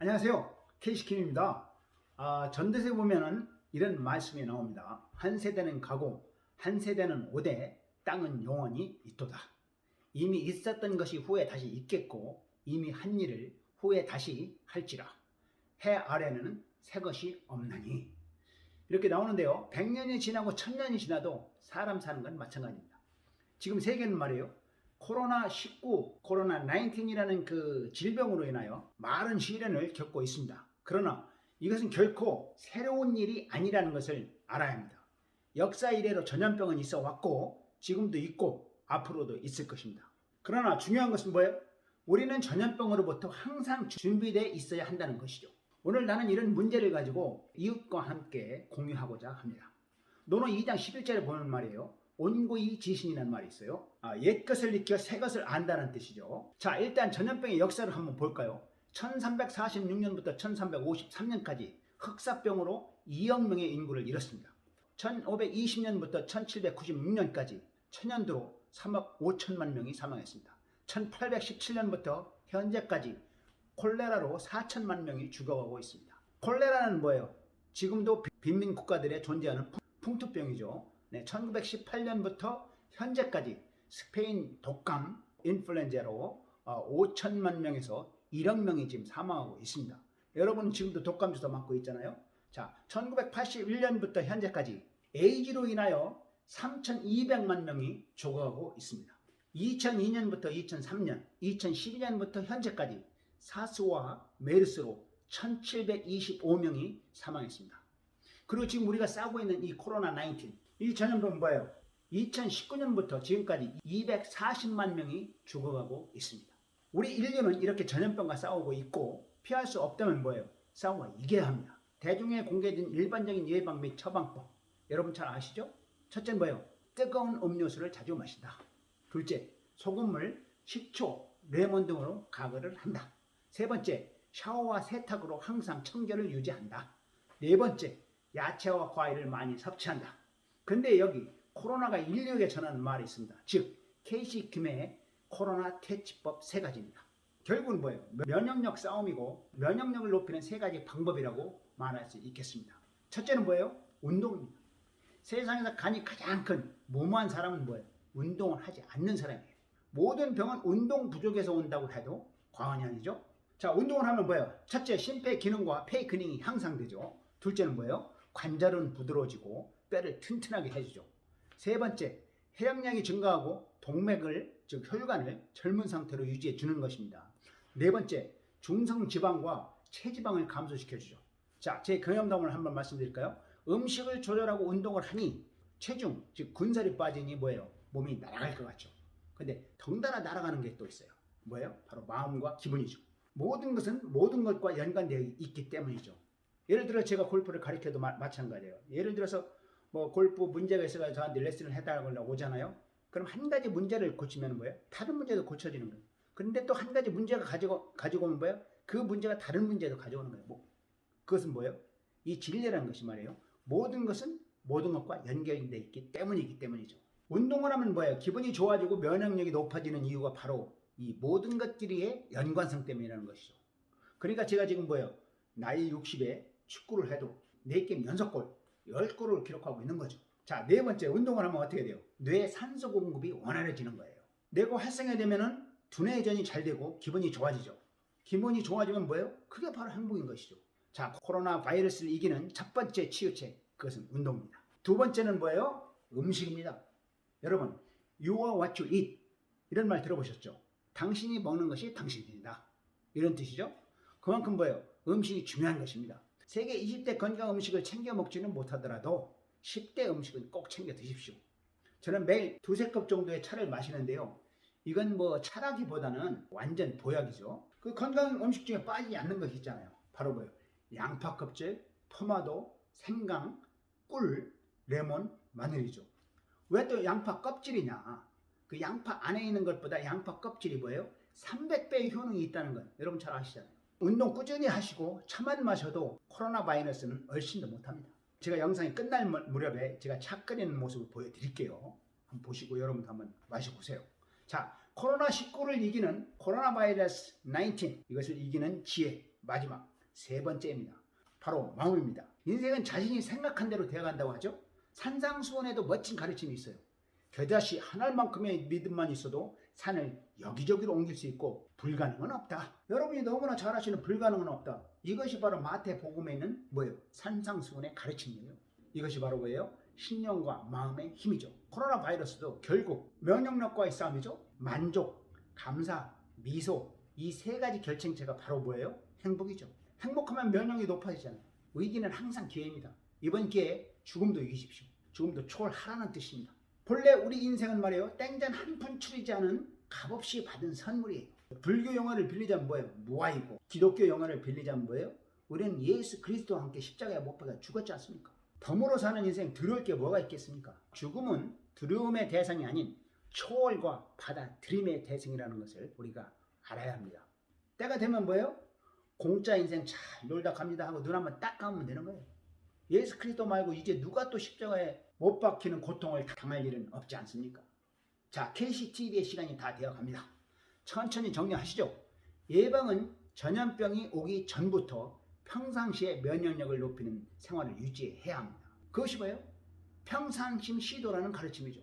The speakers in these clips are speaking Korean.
안녕하세요. 케이시킴입니다. 전도서에 보면은 이런 말씀이 나옵니다. 한 세대는 가고 한 세대는 오되 땅은 영원히 있도다. 이미 있었던 것이 후에 다시 있겠고 이미 한 일을 후에 다시 할지라. 해 아래는 새 것이 없나니. 이렇게 나오는데요. 100년이 지나고 1000년이 지나도 사람 사는 건 마찬가지입니다. 지금 세계는 말이에요. 코로나19, 코로나19이라는 그 질병으로 인하여 많은 시련을 겪고 있습니다. 그러나 이것은 결코 새로운 일이 아니라는 것을 알아야 합니다. 역사 이래로 전염병은 있어 왔고 지금도 있고 앞으로도 있을 것입니다. 그러나 중요한 것은 뭐예요? 우리는 전염병으로부터 항상 준비되어 있어야 한다는 것이죠. 오늘 나는 이런 문제를 가지고 이웃과 함께 공유하고자 합니다. 논어 2장 11절에 보는 말이에요. 온고이 지신이라는 말이 있어요. 옛 것을 익혀 새 것을 안다는 뜻이죠. 자, 일단 전염병의 역사를 한번 볼까요? 1346년부터 1353년까지 흑사병으로 2억 명의 인구를 잃었습니다. 1520년부터 1796년까지 천연두로 3억 5천만 명이 사망했습니다. 1817년부터 현재까지 콜레라로 4천만 명이 죽어가고 있습니다. 콜레라는 뭐예요? 지금도 빈민 국가들에 존재하는 풍토병이죠. 1918년부터 현재까지 스페인 독감 인플루엔자로 5천만 명에서 1억 명이 지금 사망하고 있습니다. 여러분은 지금도 독감 주사 맞고 있잖아요. 자, 1981년부터 현재까지 에이즈로 인하여 3,200만 명이 죽어가고 있습니다. 2002년부터 2003년, 2012년부터 현재까지 사스와 메르스로 1,725명이 사망했습니다. 그리고 지금 우리가 싸우고 있는 이 코로나19, 이 전염병은 뭐예요? 2019년부터 지금까지 240만 명이 죽어가고 있습니다. 우리 인류는 이렇게 전염병과 싸우고 있고 피할 수 없다면 뭐예요? 싸워 이겨야 합니다. 대중에 공개된 일반적인 예방 및 처방법, 여러분 잘 아시죠? 첫째는 뭐예요? 뜨거운 음료수를 자주 마신다. 둘째, 소금물, 식초, 레몬 등으로 가글을 한다. 세 번째, 샤워와 세탁으로 항상 청결을 유지한다. 네 번째, 야채와 과일을 많이 섭취한다. 근데 여기 코로나가 인류에게 전하는 말이 있습니다. 즉 케이시킴의 코로나 퇴치법 3가지입니다. 결국은 뭐예요? 면역력 싸움이고 면역력을 높이는 3가지 방법이라고 말할 수 있겠습니다. 첫째는 뭐예요? 운동입니다. 세상에서 간이 가장 큰 무모한 사람은 뭐예요? 운동을 하지 않는 사람이에요. 모든 병은 운동 부족에서 온다고 해도 과언이 아니죠. 자, 운동을 하면 뭐예요? 첫째, 심폐 기능과 폐 기능이 향상되죠. 둘째는 뭐예요? 관절은 부드러워지고 뼈를 튼튼하게 해주죠. 세 번째, 혈액량이 증가하고 동맥을, 즉 혈관을 젊은 상태로 유지해 주는 것입니다. 네 번째, 중성지방과 체지방을 감소시켜주죠. 자, 제 경험담을 한번 말씀드릴까요? 음식을 조절하고 운동을 하니 체중, 즉 군살이 빠지니 뭐예요? 몸이 날아갈 것 같죠. 근데 덩달아 날아가는 게 또 있어요. 뭐예요? 바로 마음과 기분이죠. 모든 것은 모든 것과 연관되어 있기 때문이죠. 예를 들어 제가 골프를 가르쳐도 마찬가지예요. 예를 들어서 뭐 골프 문제가 있어서 저한테 레슨을 해달라고 오잖아요. 그럼 한 가지 문제를 고치면 뭐예요? 다른 문제도 고쳐지는 거예요. 그런데 또 한 가지 문제가 가지고 오면 뭐예요? 그 문제가 다른 문제도 가져오는 거예요. 그것은 뭐예요? 이 진리라는 것이 말이에요. 모든 것은 모든 것과 연결되어 있기 때문이죠. 운동을 하면 뭐예요? 기분이 좋아지고 면역력이 높아지는 이유가 바로 이 모든 것들의 연관성 때문이라는 것이죠. 그러니까 제가 지금 뭐예요? 나이 60에 축구를 해도 4게임 연속골, 10골을 기록하고 있는 거죠. 자, 네 번째, 운동을 하면 어떻게 돼요? 뇌 산소 공급이 원활해지는 거예요. 뇌가 활성화되면은 두뇌전이 잘 되고 기분이 좋아지죠. 기분이 좋아지면 뭐예요? 그게 바로 행복인 것이죠. 자, 코로나 바이러스를 이기는 첫 번째 치유책, 그것은 운동입니다. 두 번째는 뭐예요? 음식입니다. 여러분, you are what you eat. 이런 말 들어보셨죠? 당신이 먹는 것이 당신이다. 이런 뜻이죠. 그만큼 뭐예요? 음식이 중요한 것입니다. 세계 20대 건강 음식을 챙겨 먹지는 못하더라도 10대 음식은 꼭 챙겨 드십시오. 저는 매일 2-3컵 정도의 차를 마시는데요. 이건 뭐 차라기보다는 완전 보약이죠. 그 건강 음식 중에 빠지지 않는 것이 있잖아요. 바로 뭐예요? 양파 껍질, 토마토, 생강, 꿀, 레몬, 마늘이죠. 왜 또 양파 껍질이냐? 그 양파 안에 있는 것보다 양파 껍질이 뭐예요? 300배의 효능이 있다는 건 여러분 잘 아시잖아요. 운동 꾸준히 하시고 차만 마셔도 코로나 바이러스는 얼씬도 못합니다. 제가 영상이 끝날 무렵에 제가 차 끓이는 모습을 보여드릴게요. 한번 보시고 여러분도 한번 마셔보세요. 자, 코로나19를 이기는 코로나 바이러스 19, 이것을 이기는 지혜, 마지막 세 번째입니다. 바로 마음입니다. 인생은 자신이 생각한 대로 되어간다고 하죠. 산상수훈에도 멋진 가르침이 있어요. 겨자씨 한 알만큼의 믿음만 있어도 산을 여기저기로 옮길 수 있고 불가능은 없다. 여러분이 너무나 잘 아시는 불가능은 없다. 이것이 바로 마태복음에 있는 뭐예요? 산상수훈의 가르침이에요. 이것이 바로 뭐예요? 신령과 마음의 힘이죠. 코로나 바이러스도 결국 면역력과의 싸움이죠. 만족, 감사, 미소 이 세 가지 결정체가 바로 뭐예요? 행복이죠. 행복하면 면역이 높아지잖아요. 위기는 항상 기회입니다. 이번 기회에 죽음도 이기십시오. 죽음도 초월하라는 뜻입니다. 본래 우리 인생은 말이에요. 땡전 한 푼 추리지 않은 값없이 받은 선물이에요. 불교 용어를 빌리자면 뭐예요? 무아이고, 기독교 용어를 빌리자면 뭐예요? 우리는 예수 그리스도와 함께 십자가에 못 박아 죽었지 않습니까? 덤으로 사는 인생 두려울 게 뭐가 있겠습니까? 죽음은 두려움의 대상이 아닌 초월과 받아들임의 대상이라는 것을 우리가 알아야 합니다. 때가 되면 뭐예요? 공짜 인생 잘 놀다 갑니다 하고 눈 한번 딱 감으면 되는 거예요. 예수 그리스도 말고 이제 누가 또 십자가에 못 박히는 고통을 당할 일은 없지 않습니까? 자, KCTV의 시간이 다 되어 갑니다. 천천히 정리하시죠. 예방은 전염병이 오기 전부터 평상시에 면역력을 높이는 생활을 유지해야 합니다. 그것이 뭐예요? 평상심 시도라는 가르침이죠.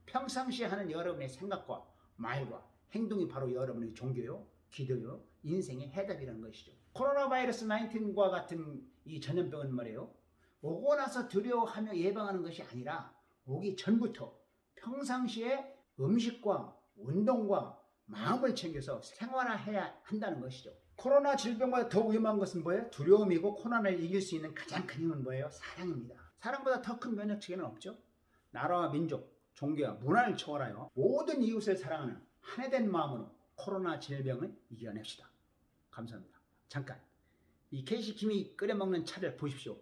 평상시에 하는 여러분의 생각과 말과 행동이 바로 여러분의 종교요, 기도요, 인생의 해답이라는 것이죠. 코로나 바이러스 19과 같은 이 전염병은 말이에요. 오고 나서 두려워하며 예방하는 것이 아니라 오기 전부터 평상시에 음식과 운동과 마음을 챙겨서 생활해야 한다는 것이죠. 코로나 질병보다 더 위험한 것은 뭐예요? 두려움이고 코로나를 이길 수 있는 가장 큰 힘은 뭐예요? 사랑입니다. 사랑보다 더 큰 면역 체계는 없죠. 나라와 민족, 종교와 문화를 초월하여 모든 이웃을 사랑하는 한해된 마음으로 코로나 질병을 이겨냅시다. 감사합니다. 잠깐, 이 KC킴이 끓여 먹는 차를 보십시오.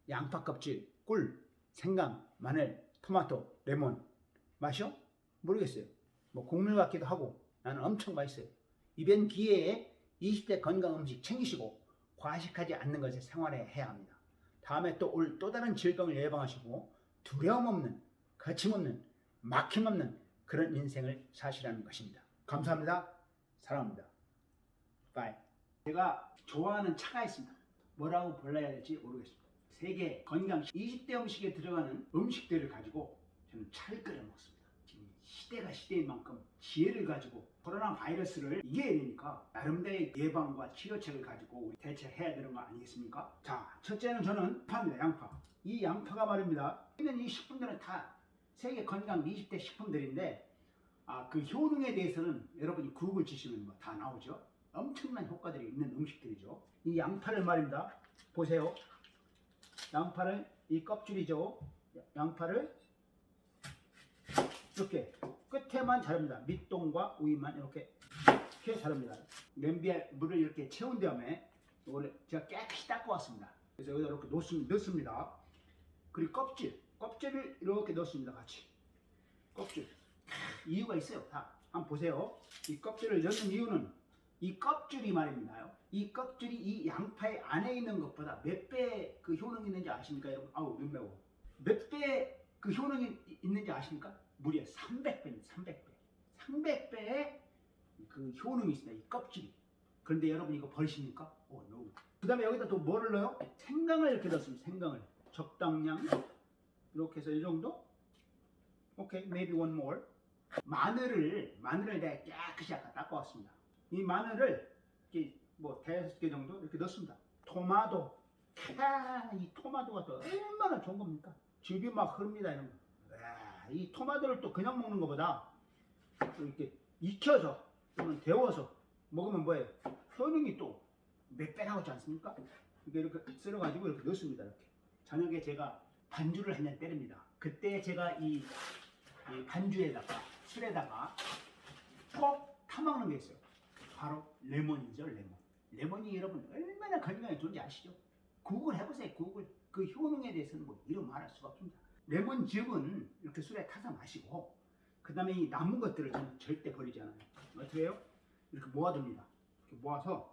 양파 껍질, 꿀, 생강, 마늘, 토마토, 레몬 맛이요? 모르겠어요. 뭐 국물 같기도 하고 나는 엄청 맛있어요. 이번 기회에 20대 건강 음식 챙기시고 과식하지 않는 것을 생활해야 합니다. 다음에 또 올 또 다른 질병을 예방하시고 두려움 없는, 거침없는, 막힘없는 그런 인생을 사시라는 것입니다. 감사합니다. 사랑합니다. 바이. 제가 좋아하는 차가 있습니다. 뭐라고 불러야 될지 모르겠습니다. 세계 건강 20대 음식에 들어가는 음식들을 가지고 저는 차를 끓여 먹습니다. 지금 시대가 시대인 만큼 지혜를 가지고 코로나 바이러스를 이겨야 되니까 나름대로의 예방과 치료책을 가지고 우리 대처해야 되는 거 아니겠습니까? 자, 첫째는 저는 양파입니다. 양파. 이 양파가 말입니다. 있는 이 식품들은 다 세계 건강 20대 식품들인데 그 효능에 대해서는 여러분이 구글 치시면 뭐 다 나오죠. 엄청난 효과들이 있는 음식들이죠. 이 양파를 말입니다. 보세요. 양파를 이 껍질이죠. 양파를 이렇게 끝에만 자릅니다. 밑동과 위만 이렇게 자릅니다. 냄비에 물을 이렇게 채운 다음에 이거를 제가 깨끗이 닦고 왔습니다. 그래서 여기다 이렇게 넣습니다. 그리고 껍질을 이렇게 넣습니다. 같이 껍질. 이유가 있어요. 다 한번 보세요. 이 껍질을 넣는 이유는 이 껍질이 말입니다요. 이 껍질이 이 양파의 안에 있는 것보다 몇 배 그 효능이 있는지 아십니까, 여러분? 아우, 눈 매워. 몇 배 그 효능이 있는지 아십니까? 무려 300배입니다. 300배. 300배의 그 효능이 있습니다. 이 껍질이. 그런데 여러분 이거 버리십니까? no. 그 다음에 여기다 또 뭐를 넣어요? 생강을 이렇게 넣습니다. 생강을. 적당량. 이렇게 해서 이 정도. 오케이, maybe one more. 마늘을 내가 깨끗이 아까 닦고 왔습니다. 이 마늘을 이렇게 뭐 5개 정도 이렇게 넣습니다. 토마토. 이 토마토가 또 얼마나 좋은 겁니까? 즙이 막 흐릅니다. 이런 거. 이 토마토를 또 그냥 먹는 것보다 또 이렇게 익혀서 또는 데워서 먹으면 뭐예요? 효능이 또 몇 배 나오지 않습니까? 이렇게 썰어가지고 이렇게 넣습니다. 이렇게. 저녁에 제가 반주를 한 잔 때립니다. 그때 제가 이 반주에다가 술에다가 꼭 타먹는 게 있어요. 바로 레몬이죠. 레몬이 여러분 얼마나 건강에 좋은지 아시죠? 구글 해보세요. 구글. 그 효능에 대해서는 뭐 이루 말할 수가 없습니다. 레몬즙은 이렇게 술에 타서 마시고 그 다음에 이 남은 것들을 저는 절대 버리지 않아요. 어떻게 해요? 이렇게 모아둡니다. 이렇게 모아서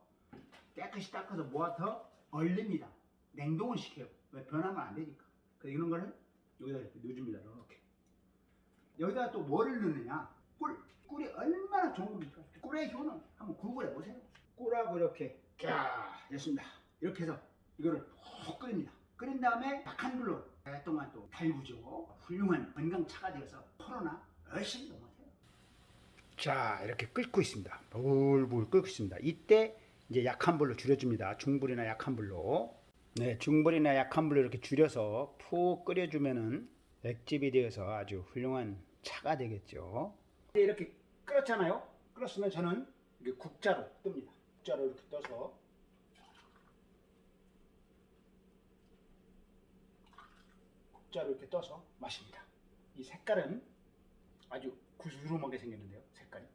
깨끗이 닦아서 모아서 얼립니다. 냉동을 시켜요. 왜? 변하면 안 되니까. 그래서 이런 거를 여기다 이렇게 넣어줍니다. 이렇게. 여기다가 또 뭐를 넣느냐? 꿀이 얼마나 좋은 겁니까? 꿀의 효능 한번 구글해 보세요. 꿀하고 이렇게 됐습니다. 이렇게 해서 이거를 푹 끓입니다. 끓인 다음에 약한 불로 오랫동안 또 달구죠. 훌륭한 건강차가 되어서 코로나 훨씬 더 못해요. 자, 이렇게 끓고 있습니다. 불불 끓고 있습니다. 이때 이제 약한 불로 줄여줍니다. 중불이나 약한 불로. 네, 중불이나 약한 불로 이렇게 줄여서 푹 끓여주면은 액집이 되어서 아주 훌륭한 차가 되겠죠. 이렇게 끓었잖아요. 끓었으면 저는 이게 국자로 뜹니다. 국자로 이렇게 떠서 마십니다. 이 색깔은 아주 구스름하게 생겼는데요. 색깔이.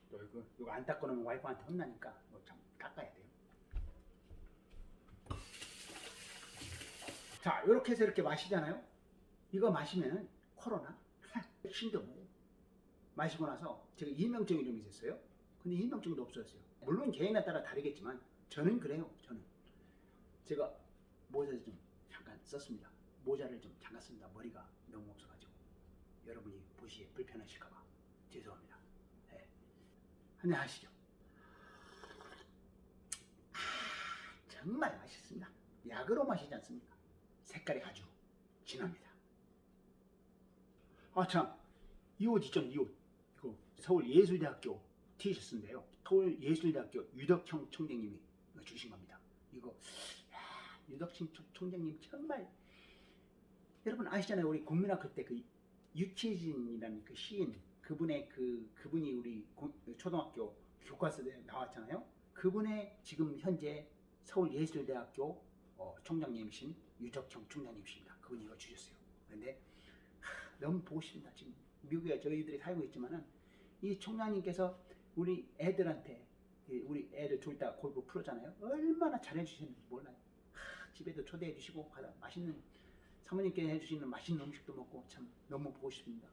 또 이거 안 닦고 놓으면 와이프한테 혼나니까 이거 참 닦아야 돼요. 자, 이렇게 해서 이렇게 마시잖아요. 이거 마시면 코로나 훨씬 더 못해요. 마시고 나서 제가 이명증이 좀 있었어요. 근데 이명증도 없어졌어요. 물론 개인에 따라 다르겠지만 저는 그래요. 저는 제가 모자를 좀 잠깐 썼습니다. 모자를 좀 잠깐 씁니다. 머리가 너무 없어가지고 여러분이 보시기에 불편하실까봐 죄송합니다. 네. 한잔 하시죠. 정말 맛있습니다. 약으로 마시지 않습니까? 색깔이 아주 진합니다. 아 참, 이 옷 있죠, 이 옷. 이거 서울예술대학교 티셔츠인데요. 서울예술대학교 유덕형 총장님이 주신 겁니다. 이거 유덕형 총장님 정말 여러분 아시잖아요. 우리 국민학교 때 그 유채진이라는 그 시인 그분이 우리 초등학교 교과서에 나왔잖아요. 그분의 지금 현재 서울예술대학교 총장님이신 유덕형 총장님이십니다. 그분이 이거 주셨어요. 근데 너무 보고 싶습니다. 지금 미국에 저희들이 살고 있지만은 이 총장님께서 우리 애들한테 우리 애들 둘 다 골프 프로잖아요. 얼마나 잘해주시는지 몰라요. 집에도 초대해 주시고 맛있는 사모님께 해주시는 맛있는 음식도 먹고 참 너무 보고 싶습니다.